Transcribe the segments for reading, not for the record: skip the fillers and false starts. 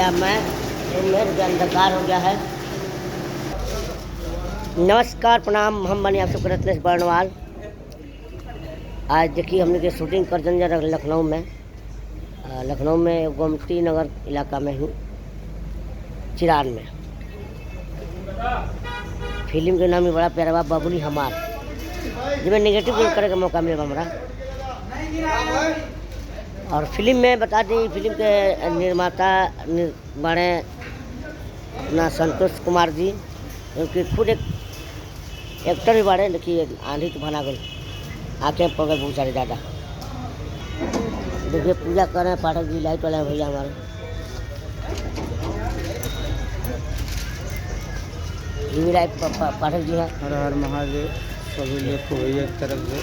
गया मैं, मेरे के अंधकार हो गया है। नमस्कार प्रणाम, हम बने आप सबके रत्नेश बर्णवाल। आज देखिए हमने की शूटिंग कर जंजर लखनऊ में गोमती नगर इलाका में हूँ, चिरान में। फिल्म के नाम भी बड़ा प्यारा बा, बबुनी हमार, जिसमें नेगेटिव रोल करे का मौका मिले हमारा। और फिल्म में बता दें, फिल्म के निर्माता बड़े अपना संतोष कुमार जी, उनकी खुद एक एक्टर भी बड़े। देखिए आंधी तूफान आ गई, आँखें पड़ गई बहुत सारे ज़्यादा। देखिए पूजा कर रहे हैं पाठक जी, लाइट वाले हैं भैया हमारे। ये भी लाइट पाठक जी हैं। हर हर महादेव सभी लोग को एक तरफ से।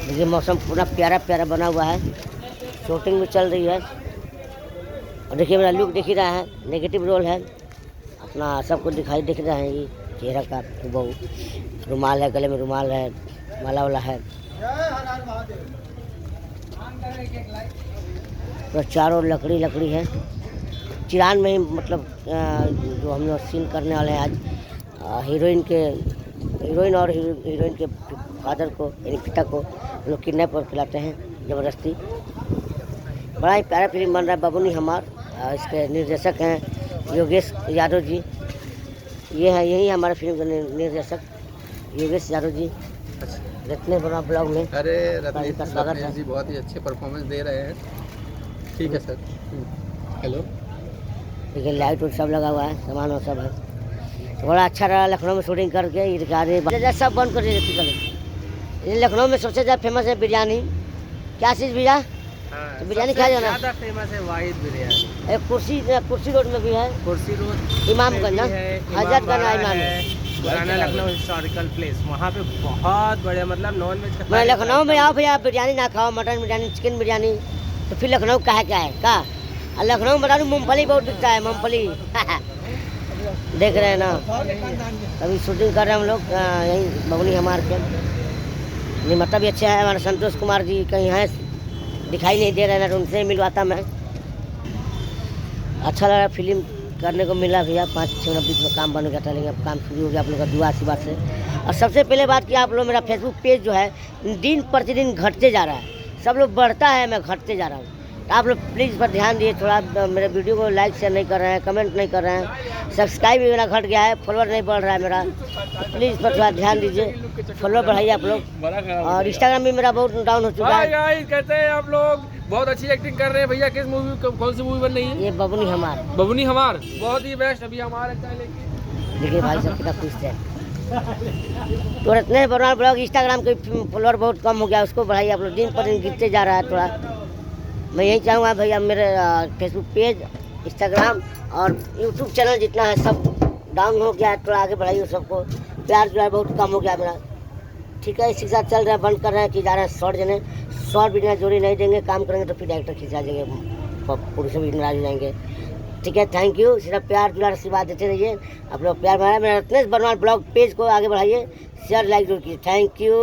देखिए मौसम पूरा प्यारा प्यारा बना हुआ है, शूटिंग भी चल रही है। और देखिए मेरा लुक देख ही रहा है, नेगेटिव रोल है अपना, सबको दिखाई दिख रहा है। ये चेहरा का बहुत रुमाल है, गले में रुमाल है, माला वाला है। तो चारों लकड़ी लकड़ी है। चिरान में ही मतलब जो हम लोग सीन करने वाले हैं आज, हीरोइन और हीरोइन के फादर को यानी पिता को लोग किडनैप कर खिलाते हैं ज़बरदस्ती। बड़ा ही प्यारा फिल्म बन रहा है बबुनी हमार। इसके निर्देशक हैं योगेश यादव जी। ये है यही हमारे फिल्म के निर्देशक योगेश यादव जी। रत्नेश बर्मा ब्लॉग में अरे रत्नेश का स्वागत है जी, बहुत ही अच्छे परफॉर्मेंस दे रहे हैं। ठीक है सर। हेलो। देखिए लाइट उट सब लगा हुआ है, सामान और सब है। तो बड़ा अच्छा रहा लखनऊ में शूटिंग करके। ये सब बंद कर दिए। ये लखनऊ में सबसे ज़्यादा फेमस है बिरयानी। क्या चीज़ भैया? तो बिरयानी खा जाना ज़्यादा फेमस है वाहिद बिरयानी। एक कुर्सी रोड में भी है, कुर्सी रोड इमामगंज ना, हजरतगंज इमाम पुराना लखनऊ हिस्टोरिकल प्लेस, वहाँ पे बहुत बढ़िया मतलब नॉन वेज का। मैं लखनऊ में आओ भैया, बिरयानी ना खाओ, मटन बिरयानी, चिकन बिरयानी, तो फिर लखनऊ कहा क्या है का? लखनऊ में बता दूँ मूँगफली बहुत बिकता है, मूँगफली देख रहे हैं ना। अभी शूटिंग कर रहे हैं हम लोग यहीं बबुनी हमार के। निर्माता भी अच्छे हैं हमारे संतोष कुमार जी, कहीं हैं दिखाई नहीं दे रहे हैं, उनसे मिलवाता मैं। अच्छा लगा फिल्म करने को मिला भैया। 5-6 मिनट बीच में काम बन गया था, लेकिन अब काम शुरू हो गया आप लोग का दुआ आशीर्वाद से। और सबसे पहले बात कि आप लोग मेरा फेसबुक पेज जो है दिन प्रतिदिन घटते जा रहा है। सब लोग बढ़ता है, मैं घटते जा रहा हूँ। तो आप लोग प्लीज़ पर ध्यान दिए थोड़ा। मेरे वीडियो को लाइक शेयर नहीं कर रहे हैं, कमेंट नहीं कर रहे हैं। सब्सक्राइब भी मेरा घट गया है, फॉलोअर नहीं बढ़ रहा है मेरा। तो प्लीज़ पर थोड़ा ध्यान दीजिए, फॉलोअर बढ़ाइए आप लोग। और इंस्टाग्राम भी मेरा बहुत डाउन हो चुका है। कहते हैं आप लोग बहुत अच्छी एक्टिंग कर रहे हैं भैया। किस मूवी, कौन सी मूवी बन रही है? ये बबुनी हमार। बबुनी हमार बहुत ही बेस्ट। अभी हमारे देखिए भाई सब कितना खुश थे। तो रत्नेश बर्मा ब्लॉग इंस्टाग्राम के फॉलोअर बहुत कम हो गया, उसको बढ़ाइए आप लोग। दिन पर दिन गिरते जा रहा है थोड़ा। मैं यही चाहूँगा भैया, मेरे फेसबुक पेज, इंस्टाग्राम और यूट्यूब चैनल जितना है सब डाउन हो गया है, थोड़ा आगे बढ़ाइए सबको। प्यार जो है बहुत कम हो गया मेरा। ठीक है, इसी के साथ चल रहा है, बंद कर रहे हैं कि जा रहे हैं शॉर्ट जने। शॉर्ट वीडियो जोड़ी नहीं देंगे, काम करेंगे तो फिर डायरेक्टर खिंचा देंगे, पुरुष भी नाराज हो जाएंगे। ठीक है, थैंक यू। सिर्फ प्यार दुलार आशीर्वाद देते रहिए आप लोग। प्यार बनाए मेरा रत्नेश बर्मा ब्लॉग पेज को आगे बढ़ाइए, शेयर लाइक जरूर कीजिए। Thank you.